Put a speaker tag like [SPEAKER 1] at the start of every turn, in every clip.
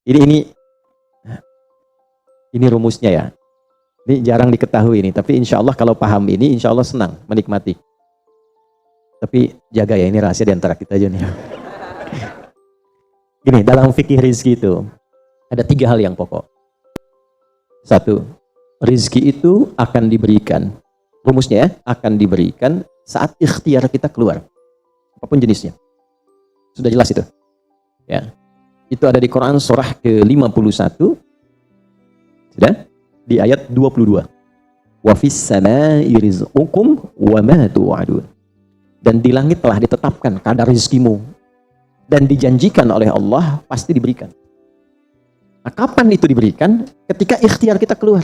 [SPEAKER 1] Ini rumusnya ya. Ini jarang diketahui ini, tapi insya Allah kalau paham ini, insya Allah senang menikmati. Tapi jaga ya, ini rahasia di antara kita aja nih. Gini, dalam fikih rizki itu ada 3 hal yang pokok. 1, rizki itu akan diberikan. Rumusnya ya, akan diberikan saat ikhtiar kita keluar. Apapun jenisnya. Sudah jelas itu. Ya. Itu ada di Quran surah ke-51. Sudah? Di ayat 22. Wa fis samaa'i rizqukum wa ma tu'adun. Dan di langit telah ditetapkan kadar rezekimu dan dijanjikan oleh Allah pasti diberikan. Nah, kapan itu diberikan? Ketika ikhtiar kita keluar.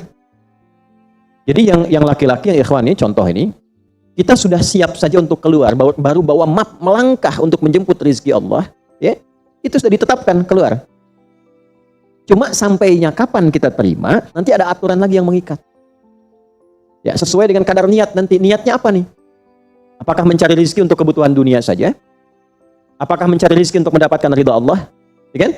[SPEAKER 1] Jadi yang laki-laki, yang ikhwan ini, contoh ini, kita sudah siap saja untuk keluar, baru bawa map melangkah untuk menjemput rezeki Allah, ya, itu sudah ditetapkan keluar. Cuma sampainya kapan kita terima, nanti ada aturan lagi yang mengikat. Ya, sesuai dengan kadar niat nanti. Niatnya apa nih? Apakah mencari rezeki untuk kebutuhan dunia saja? Apakah mencari rezeki untuk mendapatkan ridha Allah? Ya kan?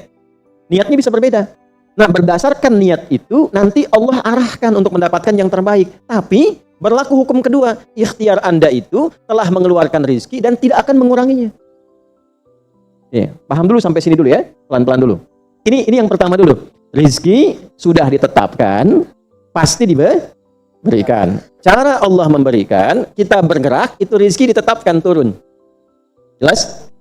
[SPEAKER 1] Niatnya bisa berbeda. Nah, berdasarkan niat itu, nanti Allah arahkan untuk mendapatkan yang terbaik. Tapi, berlaku hukum kedua. Ikhtiar Anda itu telah mengeluarkan rezeki dan tidak akan menguranginya. Ya, paham dulu sampai sini dulu ya. Pelan-pelan dulu. Ini yang pertama dulu. Rezeki sudah ditetapkan, pasti diberikan. Cara Allah memberikan, kita bergerak, itu rezeki ditetapkan turun. Jelas?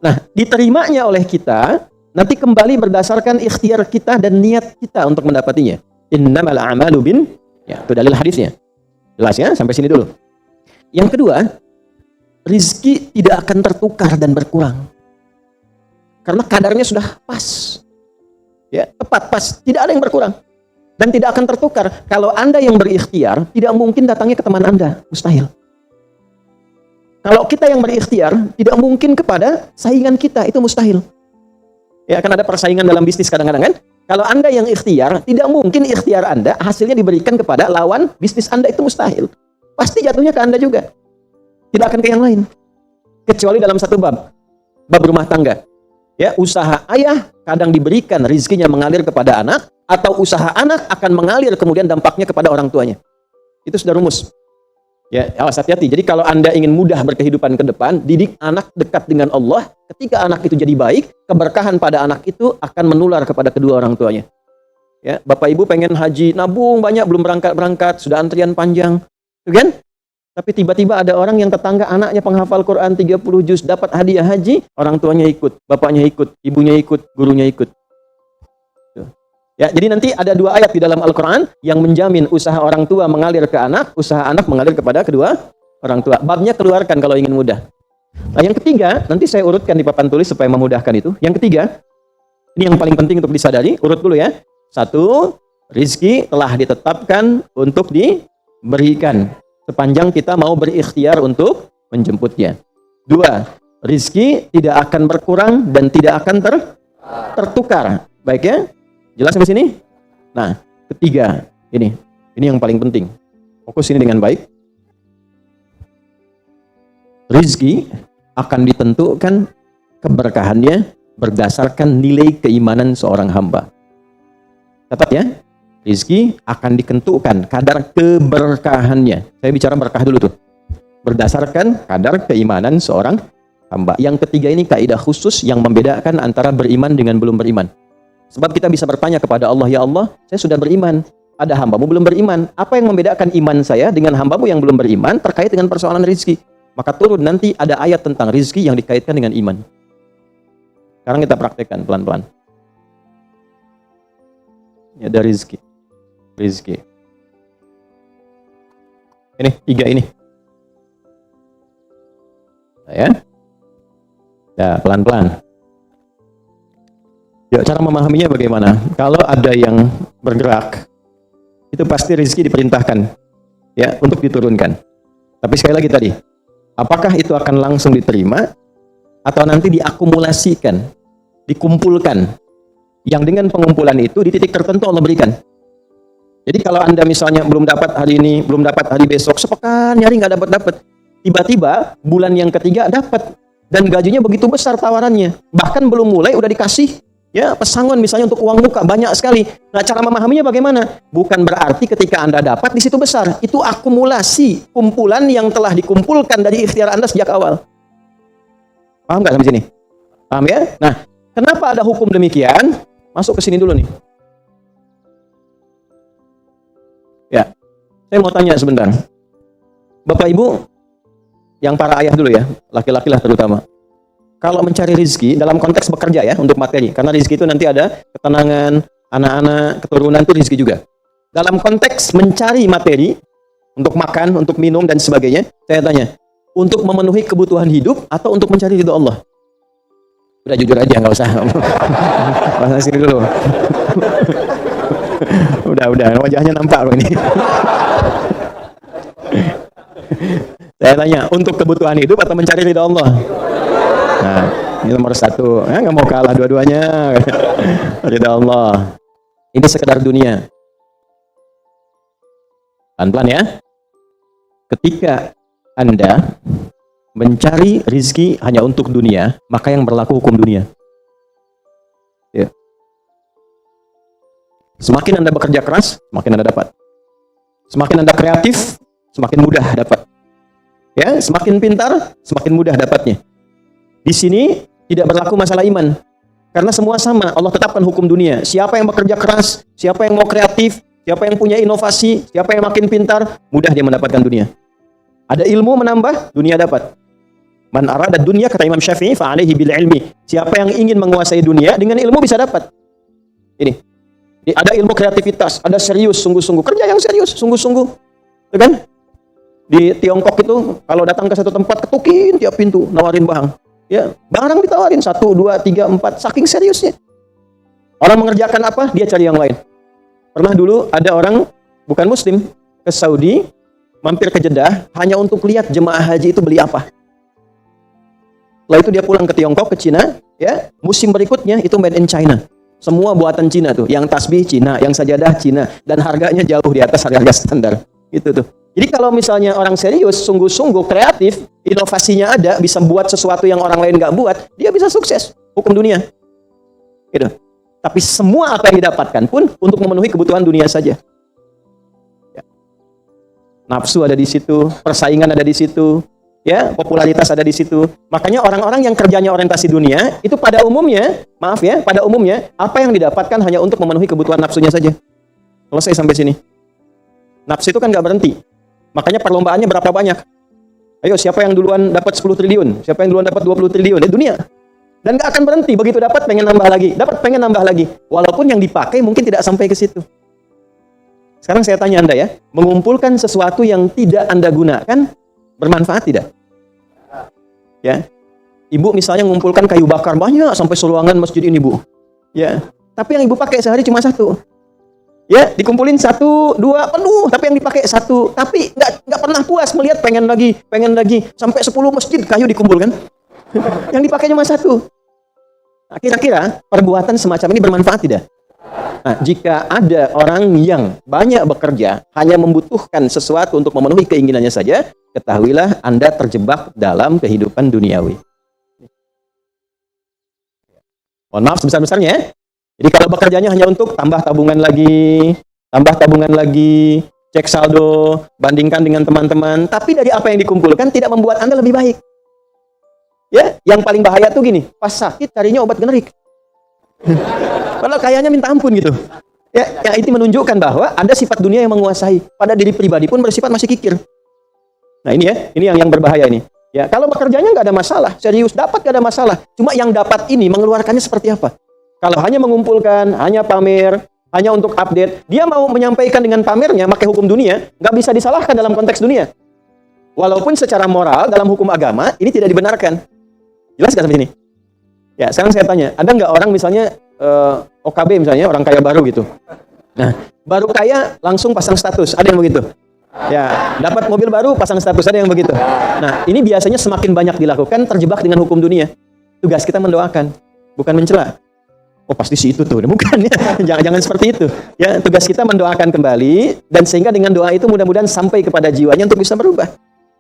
[SPEAKER 1] Nah, diterimanya oleh kita, nanti kembali berdasarkan ikhtiar kita dan niat kita untuk mendapatinya. Innamal a'malu ya, itu dalil hadisnya. Jelas ya? Sampai sini dulu. Yang kedua, rezeki tidak akan tertukar dan berkurang. Karena kadarnya sudah pas. Ya, tepat pas, tidak ada yang berkurang. Dan tidak akan tertukar. Kalau Anda yang berikhtiar, tidak mungkin datangnya ke teman Anda. Mustahil. Kalau kita yang berikhtiar, tidak mungkin kepada saingan kita. Itu mustahil. Ya, akan ada persaingan dalam bisnis kadang-kadang kan? Kalau Anda yang ikhtiar, tidak mungkin ikhtiar Anda hasilnya diberikan kepada lawan bisnis Anda. Itu mustahil. Pasti jatuhnya ke Anda juga. Tidak akan ke yang lain. Kecuali dalam satu bab. Bab rumah tangga. Ya, usaha ayah kadang diberikan rezekinya mengalir kepada anak, atau usaha anak akan mengalir kemudian dampaknya kepada orang tuanya. Itu sudah rumus. Ya, awas hati-hati. Jadi kalau Anda ingin mudah berkehidupan ke depan, didik anak dekat dengan Allah. Ketika anak itu jadi baik, keberkahan pada anak itu akan menular kepada kedua orang tuanya. Ya, Bapak Ibu pengen haji, nabung banyak, belum berangkat-berangkat, sudah antrian panjang. Itu kan? Tapi tiba-tiba ada orang yang tetangga anaknya penghafal Quran 30 juz, dapat hadiah haji, orang tuanya ikut, bapaknya ikut, ibunya ikut, gurunya ikut. Tuh. Ya, jadi nanti ada 2 ayat di dalam Al-Quran yang menjamin usaha orang tua mengalir ke anak, usaha anak mengalir kepada kedua orang tua. Babnya keluarkan kalau ingin mudah. Nah, yang ketiga, nanti saya urutkan di papan tulis supaya memudahkan itu. Yang ketiga, ini yang paling penting untuk disadari, urut dulu ya. 1, rizki telah ditetapkan untuk diberikan. Sepanjang kita mau berikhtiar untuk menjemputnya. 2, rizki tidak akan berkurang dan tidak akan tertukar. Baik ya? Jelas sampai sini? Nah, ketiga, ini yang paling penting. Fokus ini dengan baik. Rizki akan ditentukan keberkahannya berdasarkan nilai keimanan seorang hamba. Catat ya. Rizki akan ditentukan kadar keberkahannya. Saya bicara berkah dulu tuh. Berdasarkan kadar keimanan seorang hamba. Yang ketiga ini kaidah khusus yang membedakan antara beriman dengan belum beriman. Sebab kita bisa bertanya kepada Allah, ya Allah, saya sudah beriman. Ada hambamu belum beriman. Apa yang membedakan iman saya dengan hambamu yang belum beriman terkait dengan persoalan rizki? Maka turun nanti ada ayat tentang rizki yang dikaitkan dengan iman. Sekarang kita praktekkan pelan-pelan. Ini ada rizki. Rizki. Ini 3 ini. Nah, ya. Ya, pelan-pelan. Ya, cara memahaminya bagaimana? Kalau ada yang bergerak, itu pasti rezeki diperintahkan ya untuk diturunkan. Tapi sekali lagi tadi, apakah itu akan langsung diterima atau nanti diakumulasikan, dikumpulkan? Yang dengan pengumpulan itu di titik tertentu Allah berikan. Jadi kalau Anda misalnya belum dapat hari ini, belum dapat hari besok, sepekan nyari nggak dapat. Tiba-tiba bulan yang ketiga dapat dan gajinya begitu besar tawarannya. Bahkan belum mulai udah dikasih Ya, pesangon misalnya untuk uang muka banyak sekali. Nah, cara memahaminya bagaimana? Bukan berarti ketika Anda dapat di situ besar. Itu akumulasi, kumpulan yang telah dikumpulkan dari ikhtiar Anda sejak awal. Paham nggak sampai sini? Paham ya? Nah, kenapa ada hukum demikian? Masuk ke sini dulu nih. Ya, saya mau tanya sebentar. Bapak Ibu, yang para ayah dulu ya, laki-laki lah terutama. Kalau mencari rezeki dalam konteks bekerja ya, untuk materi. Karena rezeki itu nanti ada ketenangan, anak-anak, keturunan itu rezeki juga. Dalam konteks mencari materi, untuk makan, untuk minum, dan sebagainya, saya tanya, untuk memenuhi kebutuhan hidup atau untuk mencari ridho Allah? Udah jujur aja, nggak usah. Pasang sini dulu. Udah, wajahnya nampak loh ini. Saya tanya, untuk kebutuhan hidup atau mencari ridho Allah? Nah, ini nomor satu. Nggak mau kalah dua-duanya. Ridho Allah. Ini sekedar dunia. Pelan-pelan ya. Ketika Anda mencari rizki hanya untuk dunia, maka yang berlaku hukum dunia. Ya. Semakin Anda bekerja keras, semakin Anda dapat. Semakin Anda kreatif, semakin mudah dapat. Ya, semakin pintar, semakin mudah dapatnya. Di sini tidak berlaku masalah iman. Karena semua sama, Allah tetapkan hukum dunia. Siapa yang bekerja keras, siapa yang mau kreatif, siapa yang punya inovasi, siapa yang makin pintar, mudah dia mendapatkan dunia. Ada ilmu menambah, dunia dapat. Man arada dunia, kata Imam Syafi'i, fa'alaihi bil ilmi. Siapa yang ingin menguasai dunia, dengan ilmu bisa dapat. Ini. Ada ilmu kreativitas, ada serius, sungguh-sungguh. Kerja yang serius, sungguh-sungguh. Itu kan? Di Tiongkok itu, kalau datang ke satu tempat, ketukin tiap pintu, nawarin barang. Ya, barang ditawarin 1, 2, 3, 4, saking seriusnya. Orang mengerjakan apa, dia cari yang lain. Pernah dulu ada orang bukan muslim ke Saudi, mampir ke Jeddah hanya untuk lihat jemaah haji itu beli apa. Setelah itu dia pulang ke Tiongkok, ke Cina, ya. Musim berikutnya itu made in China. Semua buatan Cina tuh, yang tasbih Cina, yang sajadah Cina, dan harganya jauh di atas harga standar. Itu tuh. Jadi kalau misalnya orang serius, sungguh-sungguh kreatif, inovasinya ada, bisa buat sesuatu yang orang lain nggak buat, dia bisa sukses. Hukum dunia. Gitu. Tapi semua apa yang didapatkan pun untuk memenuhi kebutuhan dunia saja. Ya. Nafsu ada di situ, persaingan ada di situ, ya, popularitas ada di situ. Makanya orang-orang yang kerjanya orientasi dunia, itu pada umumnya, maaf ya, pada umumnya, apa yang didapatkan hanya untuk memenuhi kebutuhan nafsunya saja. Selesai sampai sini. Nafsu itu kan nggak berhenti. Makanya perlombaannya berapa banyak? Ayo, siapa yang duluan dapat 10 triliun? Siapa yang duluan dapat 20 triliun? Di dunia. Dan nggak akan berhenti. Begitu dapat, pengen nambah lagi. Dapat, pengen nambah lagi. Walaupun yang dipakai mungkin tidak sampai ke situ. Sekarang saya tanya Anda ya, mengumpulkan sesuatu yang tidak Anda gunakan, bermanfaat tidak? Ya. Ibu misalnya mengumpulkan kayu bakar banyak sampai seluangan masjid ini, Bu. Ya. Tapi yang ibu pakai sehari cuma 1. Ya, dikumpulin 1, 2, penuh, tapi yang dipakai 1. Tapi nggak pernah puas melihat, pengen lagi. Sampai 10 masjid kayu dikumpulkan. Yang dipakai cuma 1. Nah, kira-kira perbuatan semacam ini bermanfaat tidak? Nah, jika ada orang yang banyak bekerja, hanya membutuhkan sesuatu untuk memenuhi keinginannya saja, ketahuilah Anda terjebak dalam kehidupan duniawi. Mohon maaf sebesar-besarnya ya. Jadi kalau bekerjanya hanya untuk tambah tabungan lagi, cek saldo, bandingkan dengan teman-teman, tapi dari apa yang dikumpulkan tidak membuat Anda lebih baik. Ya, yang paling bahaya tuh gini, pas sakit carinya obat generik. Padahal kayaknya minta ampun gitu. Ya, yang itu menunjukkan bahwa ada sifat dunia yang menguasai. Pada diri pribadi pun bersifat masih kikir. Nah ini ya, ini yang berbahaya ini. Ya, kalau bekerjanya nggak ada masalah, serius dapat nggak ada masalah. Cuma yang dapat ini mengeluarkannya seperti apa? Kalau hanya mengumpulkan, hanya pamer, hanya untuk update, dia mau menyampaikan dengan pamernya, pakai hukum dunia, nggak bisa disalahkan dalam konteks dunia. Walaupun secara moral, dalam hukum agama, ini tidak dibenarkan. Jelas nggak sampai sini? Ya, sekarang saya tanya, ada nggak orang misalnya, OKB misalnya, orang kaya baru gitu. Nah, baru kaya, langsung pasang status, ada yang begitu? Ya, dapat mobil baru, pasang status, ada yang begitu? Nah, ini biasanya semakin banyak dilakukan, terjebak dengan hukum dunia. Tugas kita mendoakan, bukan mencela. Oh pasti si itu tuh, bukan ya. Jangan seperti itu. Ya, tugas kita mendoakan kembali dan sehingga dengan doa itu mudah-mudahan sampai kepada jiwanya untuk bisa berubah.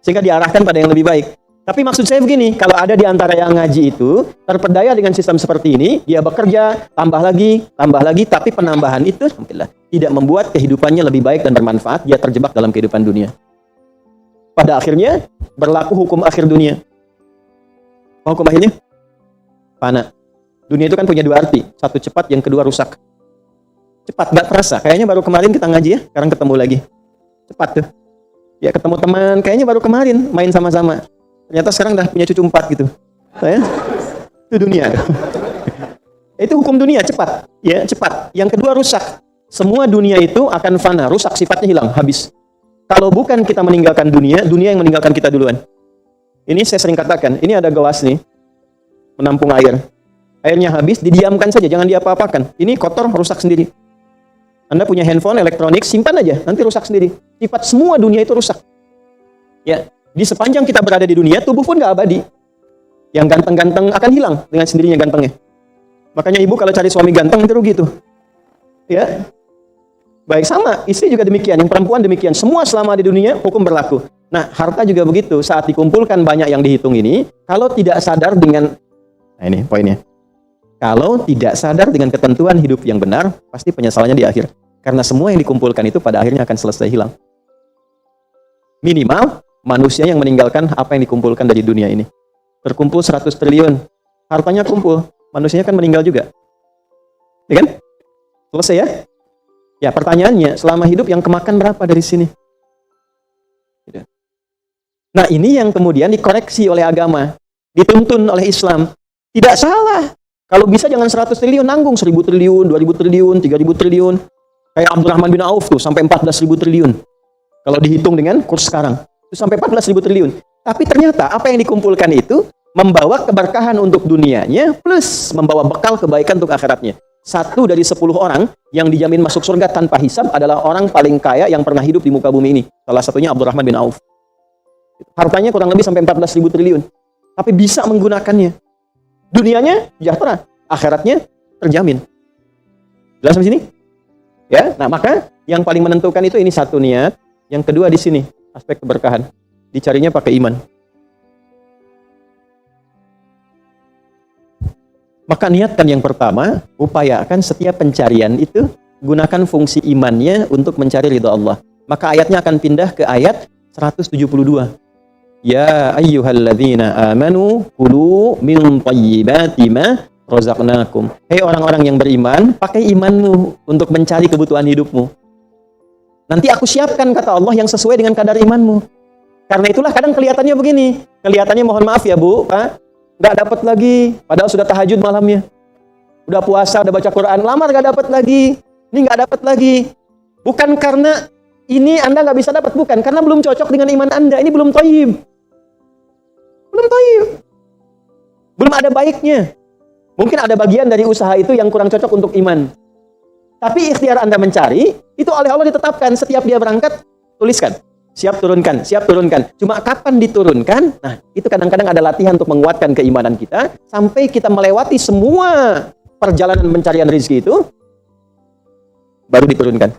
[SPEAKER 1] Sehingga diarahkan pada yang lebih baik. Tapi maksud saya begini, kalau ada di antara yang ngaji itu terpedaya dengan sistem seperti ini, dia bekerja, tambah lagi, tapi penambahan itu alhamdulillah tidak membuat kehidupannya lebih baik dan bermanfaat, dia terjebak dalam kehidupan dunia. Pada akhirnya berlaku hukum akhir dunia. Hukum akhirnya fana. Dunia itu kan punya dua arti, satu cepat, yang kedua rusak. Cepat, nggak terasa. Kayaknya baru kemarin kita ngaji ya, sekarang ketemu lagi. Cepat tuh. Ya ketemu teman, kayaknya baru kemarin main sama-sama. Ternyata sekarang udah punya cucu 4 gitu. Ya? Itu dunia. Itu hukum dunia, cepat. Ya, cepat. Yang kedua rusak. Semua dunia itu akan fana, rusak, sifatnya hilang, habis. Kalau bukan kita meninggalkan dunia, dunia yang meninggalkan kita duluan. Ini saya sering katakan, ini ada gelas nih, menampung air. Airnya habis, didiamkan saja, jangan diapa-apakan. Ini kotor, rusak sendiri. Anda punya handphone, elektronik, simpan aja, nanti rusak sendiri. Sifat semua dunia itu rusak. Ya. Di sepanjang kita berada di dunia, tubuh pun nggak abadi. Yang ganteng-ganteng akan hilang dengan sendirinya gantengnya. Makanya ibu kalau cari suami ganteng itu rugi tuh. Ya. Baik, sama. Istri juga demikian, yang perempuan demikian. Semua selama di dunia, hukum berlaku. Nah, harta juga begitu. Saat dikumpulkan banyak yang dihitung ini, kalau tidak sadar dengan... Nah ini poinnya. Kalau tidak sadar dengan ketentuan hidup yang benar, pasti penyesalannya di akhir. Karena semua yang dikumpulkan itu pada akhirnya akan selesai hilang. Minimal, manusia yang meninggalkan apa yang dikumpulkan dari dunia ini. Terkumpul 100 triliun. Hartanya kumpul. Manusianya kan meninggal juga. Ya kan? Selesai ya? Ya, pertanyaannya, selama hidup yang kemakan berapa dari sini? Nah, ini yang kemudian dikoreksi oleh agama. Dituntun oleh Islam. Tidak salah. Kalau bisa jangan 100 triliun, nanggung 1000 triliun, 2000 triliun, 3000 triliun. Kayak Abdurrahman bin Auf tuh, sampai 14.000 triliun. Kalau dihitung dengan kurs sekarang. Itu sampai 14.000 triliun. Tapi ternyata apa yang dikumpulkan itu membawa keberkahan untuk dunianya plus membawa bekal kebaikan untuk akhiratnya. 1 dari 10 orang yang dijamin masuk surga tanpa hisab adalah orang paling kaya yang pernah hidup di muka bumi ini. Salah satunya Abdurrahman bin Auf. Hartanya kurang lebih sampai 14.000 triliun. Tapi bisa menggunakannya. Dunianya sejahtera, akhiratnya terjamin. Jelas sampai sini? Ya, nah maka yang paling menentukan itu ini satu niat, yang kedua di sini aspek keberkahan. Dicarinya pakai iman. Maka niatkan yang pertama, upayakan setiap pencarian itu gunakan fungsi imannya untuk mencari ridha Allah. Maka ayatnya akan pindah ke ayat 172. Ya ayyuhalladzina amanu kulu min thayyibati ma razaqnakum. Hei orang-orang yang beriman, pakai imanmu untuk mencari kebutuhan hidupmu. Nanti aku siapkan, kata Allah, yang sesuai dengan kadar imanmu. Karena itulah kadang kelihatannya begini. Kelihatannya mohon maaf ya Bu, Pak, nggak dapat lagi. Padahal sudah tahajud malamnya. Udah puasa, udah baca Quran, lamar nggak dapat lagi. Ini nggak dapat lagi. Bukan karena ini Anda nggak bisa dapat, bukan. Karena belum cocok dengan iman Anda. Ini belum thayyib. Belum thayyib. Belum ada baiknya. Mungkin ada bagian dari usaha itu yang kurang cocok untuk iman. Tapi ikhtiar Anda mencari, itu oleh Allah ditetapkan. Setiap dia berangkat, tuliskan. Siap turunkan, siap turunkan. Cuma kapan diturunkan? Nah, itu kadang-kadang ada latihan untuk menguatkan keimanan kita. Sampai kita melewati semua perjalanan pencarian rezeki itu, baru diturunkan.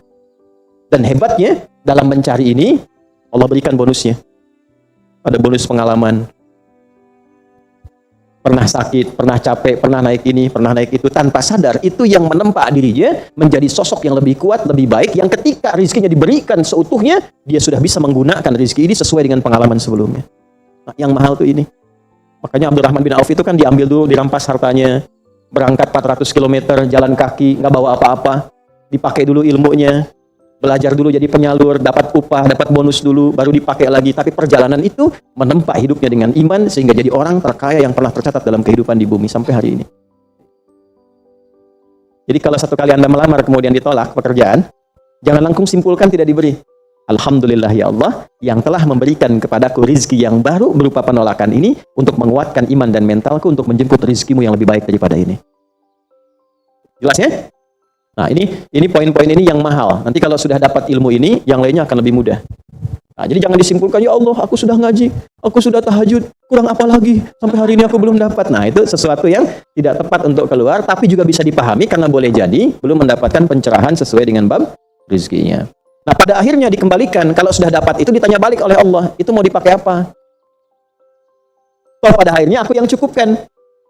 [SPEAKER 1] Dan hebatnya, dalam mencari ini, Allah berikan bonusnya. Ada bonus pengalaman. Pernah sakit, pernah capek, pernah naik ini, pernah naik itu, tanpa sadar itu yang menempa dirinya menjadi sosok yang lebih kuat, lebih baik, yang ketika rezekinya diberikan seutuhnya, dia sudah bisa menggunakan rezeki ini sesuai dengan pengalaman sebelumnya. Nah, yang mahal tuh ini. Makanya Abdurrahman bin Auf itu kan diambil dulu, dirampas hartanya, berangkat 400 km, jalan kaki, nggak bawa apa-apa, dipakai dulu ilmunya, belajar dulu jadi penyalur, dapat upah, dapat bonus dulu, baru dipakai lagi. Tapi perjalanan itu menempa hidupnya dengan iman sehingga jadi orang terkaya yang pernah tercatat dalam kehidupan di bumi sampai hari ini. Jadi kalau satu kali Anda melamar kemudian ditolak pekerjaan, jangan langsung simpulkan tidak diberi. Alhamdulillah ya Allah yang telah memberikan kepadaku rizki yang baru berupa penolakan ini untuk menguatkan iman dan mentalku untuk menjemput rizkimu yang lebih baik daripada ini. Jelas ya? Nah, ini poin-poin ini yang mahal. Nanti kalau sudah dapat ilmu ini, yang lainnya akan lebih mudah. Nah, jadi jangan disimpulkan, ya Allah, aku sudah ngaji, aku sudah tahajud, kurang apa lagi? Sampai hari ini aku belum dapat. Nah, itu sesuatu yang tidak tepat untuk keluar, tapi juga bisa dipahami karena boleh jadi belum mendapatkan pencerahan sesuai dengan bab rezekinya. Nah, pada akhirnya dikembalikan, kalau sudah dapat itu ditanya balik oleh Allah, itu mau dipakai apa? Toh pada akhirnya aku yang cukupkan.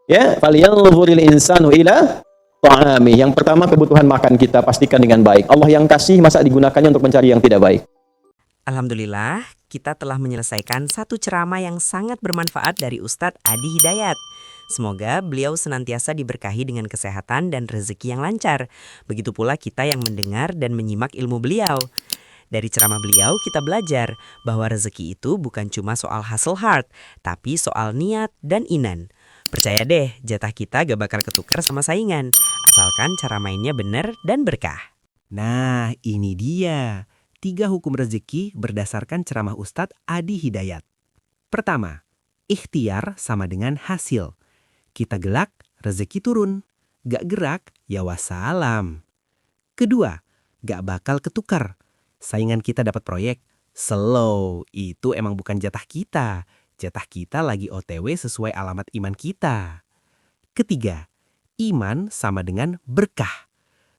[SPEAKER 1] Ya, falyanzuril insanu ila ta'ami. Yang pertama kebutuhan makan kita pastikan dengan baik. Allah yang kasih, masa digunakannya untuk mencari yang tidak baik.
[SPEAKER 2] Alhamdulillah, kita telah menyelesaikan satu ceramah yang sangat bermanfaat dari Ustadz Adi Hidayat. Semoga beliau senantiasa diberkahi dengan kesehatan dan rezeki yang lancar. Begitu pula kita yang mendengar dan menyimak ilmu beliau. Dari ceramah beliau kita belajar bahwa rezeki itu bukan cuma soal hustle hard, tapi soal niat dan iman. Percaya deh, jatah kita gak bakal ketukar sama saingan, asalkan cara mainnya benar dan berkah.
[SPEAKER 3] Nah, ini dia. 3 hukum rezeki berdasarkan ceramah Ustadz Adi Hidayat. Pertama, ikhtiar sama dengan hasil. Kita gelak, rezeki turun. Gak gerak, ya wassalam. Kedua, gak bakal ketukar. Saingan kita dapat proyek, slow. Itu emang bukan jatah kita. Jatah kita lagi OTW sesuai alamat iman kita. Ketiga, iman sama dengan berkah.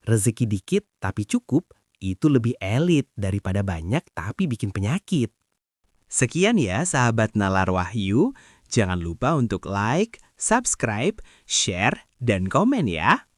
[SPEAKER 3] Rezeki dikit tapi cukup, itu lebih elit daripada banyak tapi bikin penyakit. Sekian ya sahabat Nalar Wahyu. Jangan lupa untuk like, subscribe, share, dan komen ya.